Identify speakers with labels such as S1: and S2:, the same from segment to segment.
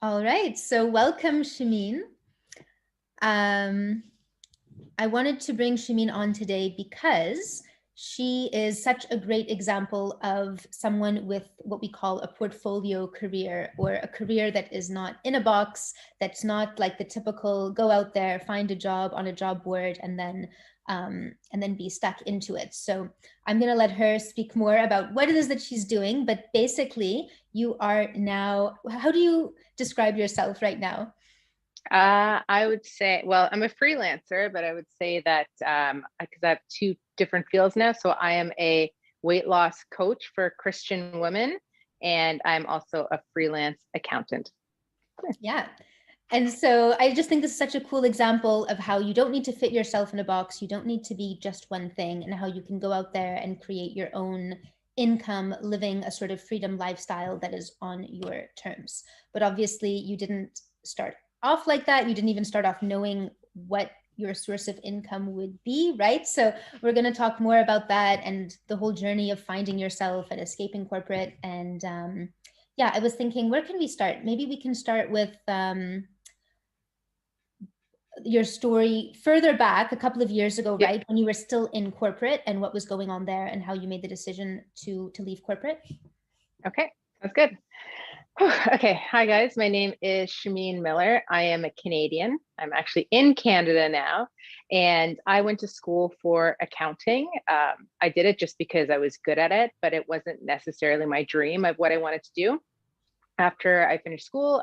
S1: All right, so welcome, Shameen. I wanted to bring Shameen on today because she is such a great example of someone with what we call a portfolio career, or a career that is not in a box, that's not like the typical go out there, find a job on a job board, and then be stuck into it. So I'm going to let her speak more about what it is that she's doing. But basically, you are now, how do you describe yourself right now?
S2: I would say, well, I'm a freelancer, but I would say that because I have two different fields now. So I am a weight loss coach for Christian women, and I'm also a freelance accountant.
S1: Yeah. And so I just think this is such a cool example of how you don't need to fit yourself in a box. You don't need to be just one thing, and how you can go out there and create your own income, living a sort of freedom lifestyle that is on your terms. But obviously, you didn't start off like that. You didn't even start off knowing what your source of income would be, right? So we're going to talk more about that and the whole journey of finding yourself and escaping corporate. And yeah, I was thinking, where can we start? Maybe we can start with your story further back a couple of years ago,
S2: Yep.
S1: right? When you were still in corporate, and what was going on there, and how you made the decision to leave corporate.
S2: Okay, that's good. Okay, hi guys. My name is Shameen Miller. I am a Canadian. I'm actually in Canada now, and I went to school for accounting. I did it just because I was good at it, but it wasn't necessarily my dream of what I wanted to do. After I finished school,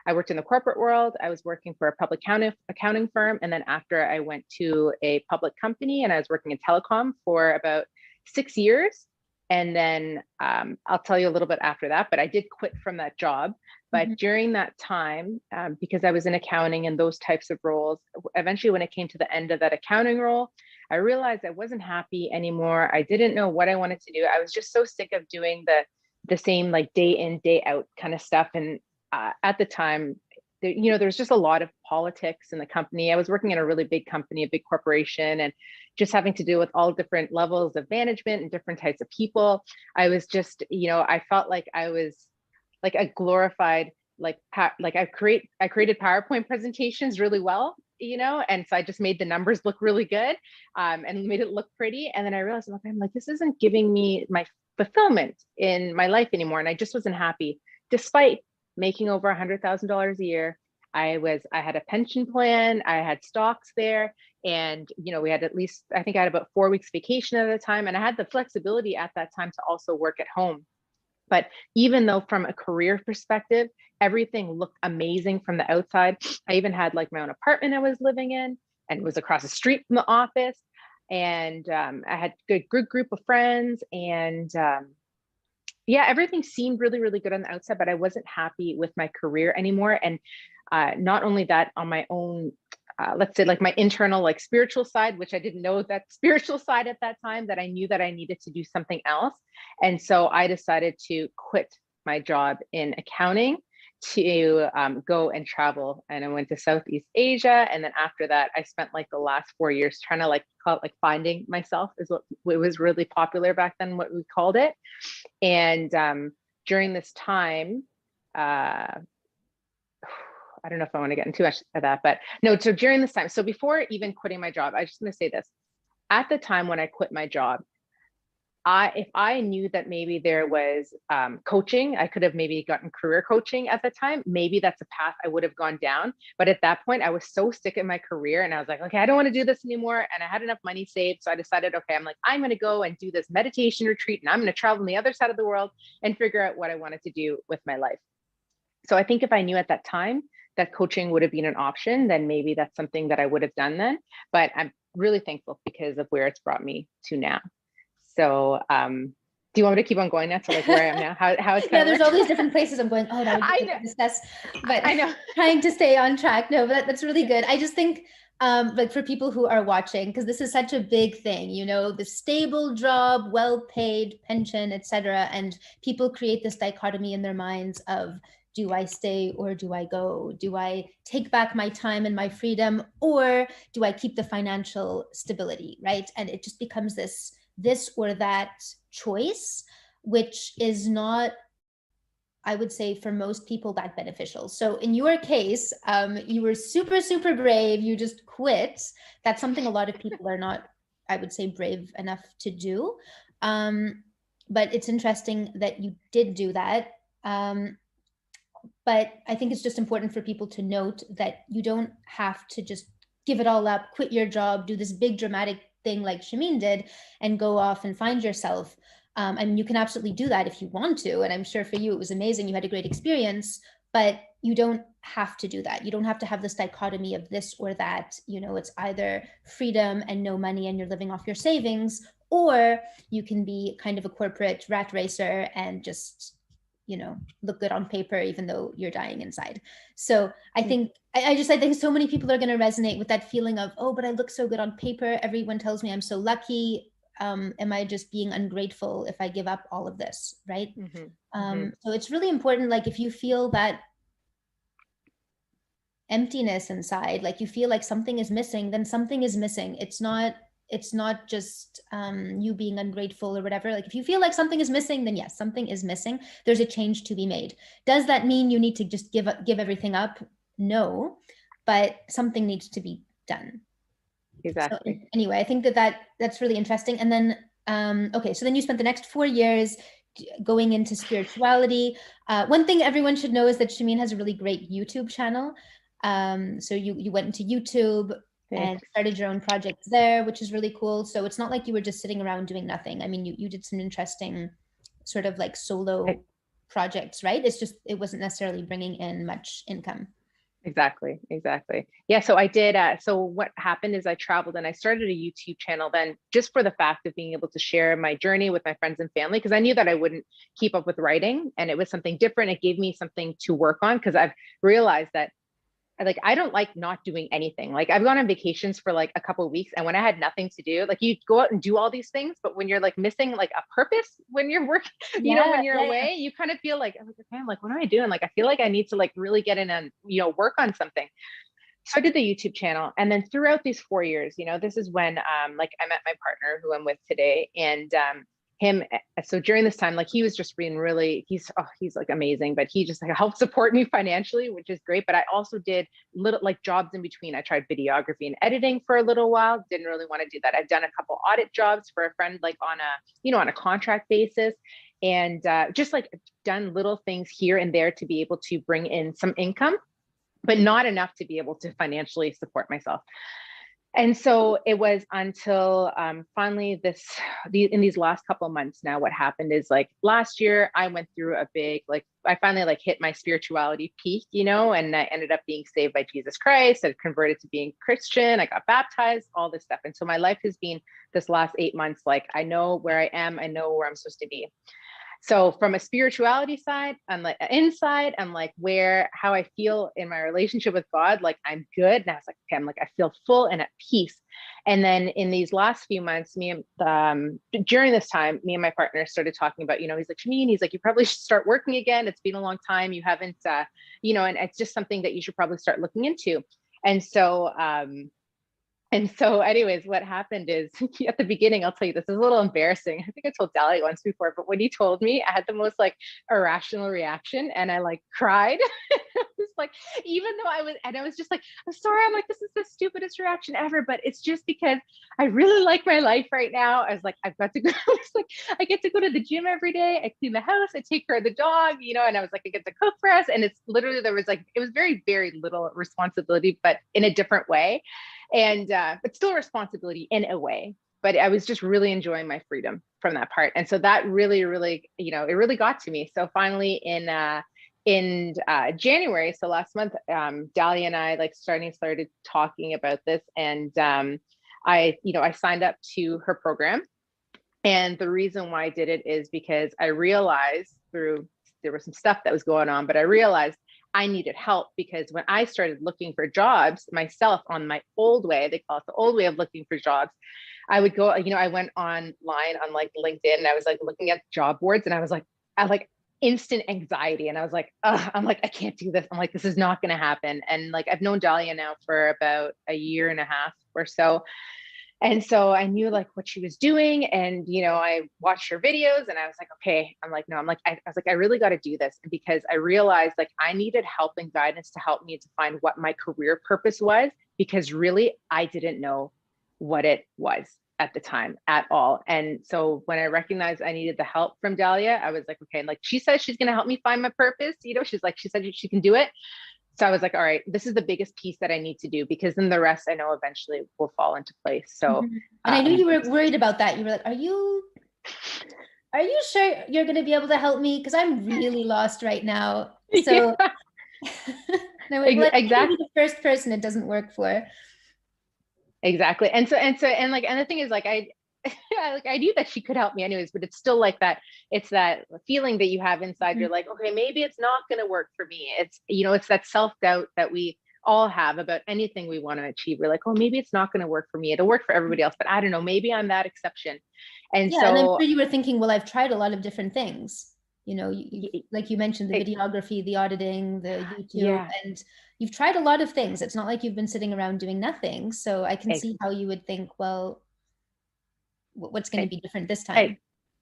S2: I worked in the corporate world. I was working for a public accounting firm. And then after I went to a public company and I was working in telecom for about 6 years. And then I'll tell you a little bit after that, but I did quit from that job. But during that time, because I was in accounting and those types of roles, eventually when it came to the end of that accounting role, I realized I wasn't happy anymore. I didn't know what I wanted to do. I was just so sick of doing the same like day in day out kind of stuff. And at the time, there was just a lot of politics in the company. I was working in a really big company, a big corporation, and just having to deal with all different levels of management and different types of people. I was just, I felt like I was like a glorified like I created PowerPoint presentations really well, and so I just made the numbers look really good, and made it look pretty. And then I realized, I'm like, this isn't giving me my fulfillment in my life anymore. And I just wasn't happy, despite making over $100,000 a year. I had a pension plan, I had stocks there, and we had at least, I think I had about 4 weeks vacation at the time, and I had the flexibility at that time to also work at home. But even though from a career perspective, everything looked amazing from the outside, I even had like my own apartment I was living in, and it was across the street from the office. And I had a good group of friends, and yeah, everything seemed really, really good on the outside, but I wasn't happy with my career anymore. And not only that, on my own, let's say like my internal, like spiritual side, which I didn't know that spiritual side at that time, that I knew that I needed to do something else. And so I decided to quit my job in accounting to go and travel. And I went to Southeast Asia. And then after that, I spent like the last 4 years trying to like call it like finding myself, is what it was really popular back then, what we called it. And during this time, I don't know if I want to get into much of that, but no, so during this time, so before even quitting my job, I just going to say this. At the time when I quit my job, if I knew that maybe there was coaching, I could have maybe gotten career coaching at the time. Maybe that's a path I would have gone down. But at that point, I was so sick in my career, and I was like, okay, I don't want to do this anymore. And I had enough money saved. So I decided, okay, I'm going to go and do this meditation retreat, and I'm going to travel on the other side of the world and figure out what I wanted to do with my life. So I think if I knew at that time that coaching would have been an option, then maybe that's something that I would have done then. But I'm really thankful because of where it's brought me to now. So do you want me to keep on going now to like where I am now? How it's
S1: yeah, there's all these different places I'm going, oh, that would be good to discuss. But
S2: I know.
S1: Trying to stay on track. No, but that's really good. I just think like for people who are watching, because this is such a big thing, the stable job, well-paid pension, etc. And people create this dichotomy in their minds of, do I stay or do I go? Do I take back my time and my freedom, or do I keep the financial stability, right? And it just becomes this or that choice, which is not I would say for most people that beneficial. So in your case, you were super, super brave. You just quit. That's something a lot of people are not, I would say, brave enough to do. But it's interesting that you did do that. But I think it's just important for people to note that you don't have to just give it all up, quit your job, do this big dramatic thing like Shameen did, and go off and find yourself. I mean, you can absolutely do that if you want to. And I'm sure for you, it was amazing. You had a great experience, but you don't have to do that. You don't have to have this dichotomy of this or that. You know, it's either freedom and no money and you're living off your savings, or you can be kind of a corporate rat racer and just, you know, look good on paper even though you're dying inside. So I think I think so many people are going to resonate with that feeling of, oh, but I look so good on paper, everyone tells me I'm so lucky. Am I just being ungrateful if I give up all of this, right? So it's really important, like if you feel that emptiness inside, like you feel like something is missing, then something is missing. It's not just you being ungrateful or whatever. Like if you feel like something is missing, then yes, something is missing. There's a change to be made. Does that mean you need to just give everything up? No, but something needs to be done.
S2: Exactly.
S1: So anyway, I think that's really interesting. And then okay, so then you spent the next 4 years going into spirituality. One thing everyone should know is that Shameen has a really great YouTube channel. So you went into YouTube and started your own projects there, which is really cool. So it's not like you were just sitting around doing nothing. I mean, you did some interesting sort of like solo projects, right? It's just, it wasn't necessarily bringing in much income.
S2: Exactly. Yeah. So I did. So what happened is I traveled and I started a YouTube channel then, just for the fact of being able to share my journey with my friends and family, because I knew that I wouldn't keep up with writing, and it was something different. It gave me something to work on, because I've realized that like I don't like not doing anything. Like I've gone on vacations for like a couple of weeks, and when I had nothing to do, like you go out and do all these things, but when you're like missing like a purpose when you're working, you know, when you're away, you kind of feel like, okay, I'm like, what am I doing? Like I feel like I need to like really get in and, you know, work on something. So I did the YouTube channel, and then throughout these 4 years, you know, this is when like I met my partner who I'm with today, and him. So during this time, like he was just being really, he's like amazing, but he just like helped support me financially, which is great. But I also did little like jobs in between. I tried videography and editing for a little while. Didn't really want to do that. I've done a couple audit jobs for a friend, like on a, you know, on a contract basis, and just like done little things here and there to be able to bring in some income, but not enough to be able to financially support myself. And so it was until finally in these last couple of months now, what happened is like last year I went through a big, like I finally like hit my spirituality peak, you know, and I ended up being saved by Jesus Christ. I converted to being Christian. I got baptized, all this stuff. And so my life has been this last 8 months, like I know where I am, I know where I'm supposed to be. So from a spirituality side, I'm like inside, I'm like how I feel in my relationship with God, like I'm good. And I was like, okay, I'm like, I feel full and at peace. And then in these last few months, during this time, me and my partner started talking about, you know, he's like, Shameen, he's like, you probably should start working again. It's been a long time. You haven't, you know, and it's just something that you should probably start looking into. And so anyways, what happened is at the beginning, I'll tell you, this is a little embarrassing. I think I told Dalia once before, but when he told me, I had the most like irrational reaction, and I like cried. I was like, even though I was just like, I'm sorry. I'm like, this is the stupidest reaction ever, but it's just because I really like my life right now. I was like, I've got to go. It's like, I get to go to the gym every day. I clean the house. I take care of the dog, you know, and I was like, I get to cook for us. And it's literally, it was very, very little responsibility, but in a different way. And but still responsibility in a way. But I was just really enjoying my freedom from that part. And so that really, really, you know, it really got to me. So finally in January, so last month, Dalia and I like started talking about this, and I signed up to her program. And the reason why I did it is because I realized there was some stuff that was going on, but I realized I needed help, because when I started looking for jobs myself on my old way, they call it the old way of looking for jobs, I would go, you know, I went online on like LinkedIn, and I was like looking at job boards, and I was like, I like instant anxiety. And I was like, I'm like, I can't do this. I'm like, this is not going to happen. And like, I've known Dalia now for about a year and a half or so. And so I knew like what she was doing. And, I watched her videos and I was like, okay, I'm like, no, I was like, I really got to do this. And because I realized like I needed help and guidance to help me to find what my career purpose was, because really I didn't know what it was at the time at all. And so when I recognized I needed the help from Dalia, I was like, okay, and like she says she's going to help me find my purpose. She said she can do it. So I was like, all right, this is the biggest piece that I need to do, because then the rest I know eventually will fall into place. So,
S1: and I knew you were worried about that. You were like, are you sure you're going to be able to help me? Because I'm really lost right now. So no, exactly. The first person it doesn't work for.
S2: Exactly. And the thing is like, I knew that she could help me anyways, but it's still like that. It's that feeling that you have inside. You're like, okay, maybe it's not going to work for me. It's, it's that self-doubt that we all have about anything we want to achieve. We're like, oh, maybe it's not going to work for me. It'll work for everybody else, but I don't know, maybe I'm that exception. And
S1: and I'm sure you were thinking, well, I've tried a lot of different things. Like you mentioned, the videography, the auditing, the YouTube, and you've tried a lot of things. It's not like you've been sitting around doing nothing. So I can see how you would think, well, what's going to be different this time?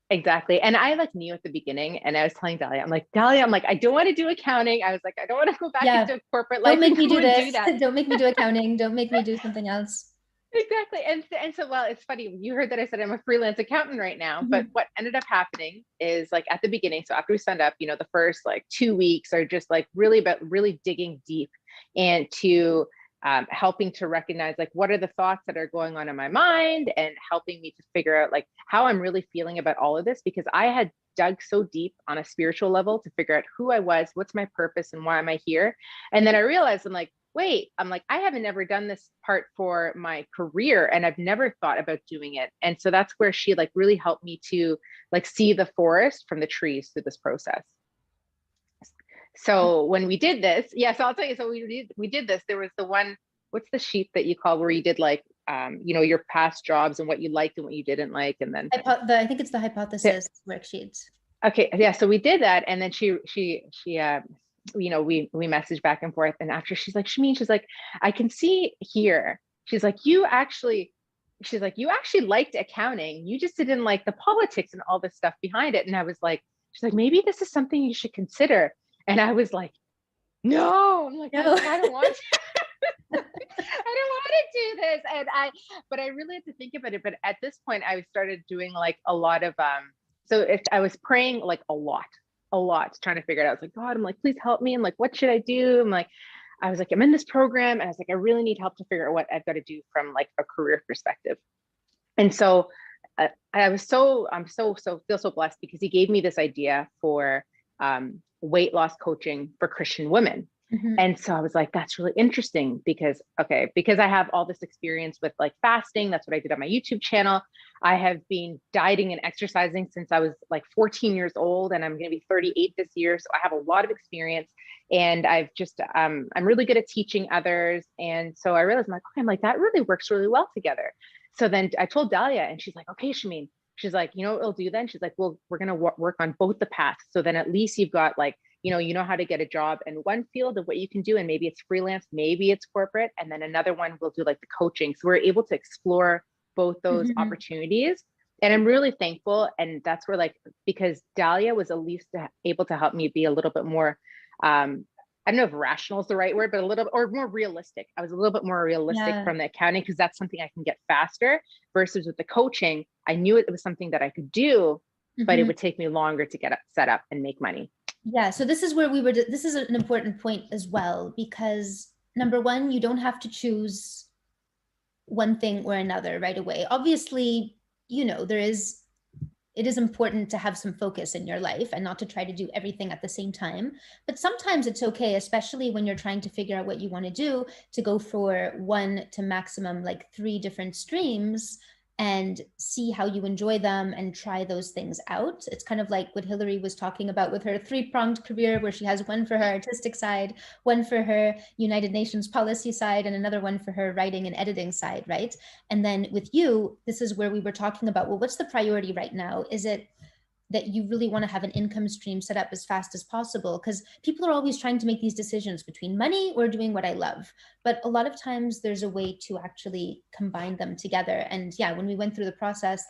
S2: Exactly. And I like knew at the beginning, and I was telling Dalia, I'm like, I don't want to do accounting. I was like, I don't want to go back into corporate life.
S1: Don't make me do this. Don't make me do accounting. Don't make me do something else.
S2: Exactly. And so, well, it's funny. You heard that I said I'm a freelance accountant right now, but what ended up happening is like at the beginning. So after we signed up, the first like 2 weeks are just like really digging deep and to helping to recognize like what are the thoughts that are going on in my mind, and helping me to figure out like how I'm really feeling about all of this, because I had dug so deep on a spiritual level to figure out who I was, what's my purpose, and why am I here. And then I realized I'm like, wait, I haven't ever done this part for my career, and I've never thought about doing it. And so that's where she like really helped me to like see the forest from the trees through this process. So when we did this, so I'll tell you, so we did this, there was the one, what's the sheet that you call where you did like, your past jobs and what you liked and what you didn't like. And then
S1: I think it's the hypothesis worksheets.
S2: Okay. Yeah. So we did that. And then she we messaged back and forth. And after, she's like, Shameen, she's like, I can see here. She's like, you actually liked accounting. You just didn't like the politics and all this stuff behind it. And I was like, she's like, maybe this is something you should consider. And I was like, no, I'm like, no. I don't want to. I don't want to do this. But I really had to think about it. But at this point, I started doing like a lot of, I was praying like a lot, trying to figure it out. I was like, God, I'm like, please help me. I'm like, what should I do? I was like, I'm in this program. And I was like, I really need help to figure out what I've got to do from like a career perspective. And so I'm so feel so blessed, because he gave me this idea for weight loss coaching for Christian women. And so I was like, that's really interesting, because I have all this experience with like fasting. That's what I did on my YouTube channel. I have been dieting and exercising since I was like 14 years old, and I'm going to be 38 this year. So I have a lot of experience, and I've just, I'm really good at teaching others. And so I realized I'm like, that really works really well together. So then I told Dalia, and she's like, okay, Shameen. She's like, you know what we'll do then? She's like, well, we're going to work on both the paths. So then at least you've got like, you know how to get a job in one field of what you can do. And maybe it's freelance, maybe it's corporate. And then another one will do like the coaching. So we're able to explore both those opportunities. And I'm really thankful. And that's where like, because Dalia was at least able to help me be a little bit more, I don't know if rational is the right word, but a little, or more realistic. I was a little bit more realistic from the accounting, because that's something I can get faster, versus with the coaching. I knew it was something that I could do, but it would take me longer to get set up and make money.
S1: Yeah. So this is where this is an important point as well, because number one, you don't have to choose one thing or another right away. Obviously, it is important to have some focus in your life and not to try to do everything at the same time. But sometimes it's okay, especially when you're trying to figure out what you want to do, to go for 1 to maximum like 3 different streams and see how you enjoy them and try those things out. It's kind of like what Hillary was talking about with her 3-pronged career, where she has one for her artistic side, one for her United Nations policy side, and another one for her writing and editing side, right? And then with you, this is where we were talking about, well, what's the priority right now? Is it that you really want to have an income stream set up as fast as possible, because people are always trying to make these decisions between money or doing what I love. But a lot of times there's a way to actually combine them together. And yeah, when we went through the process,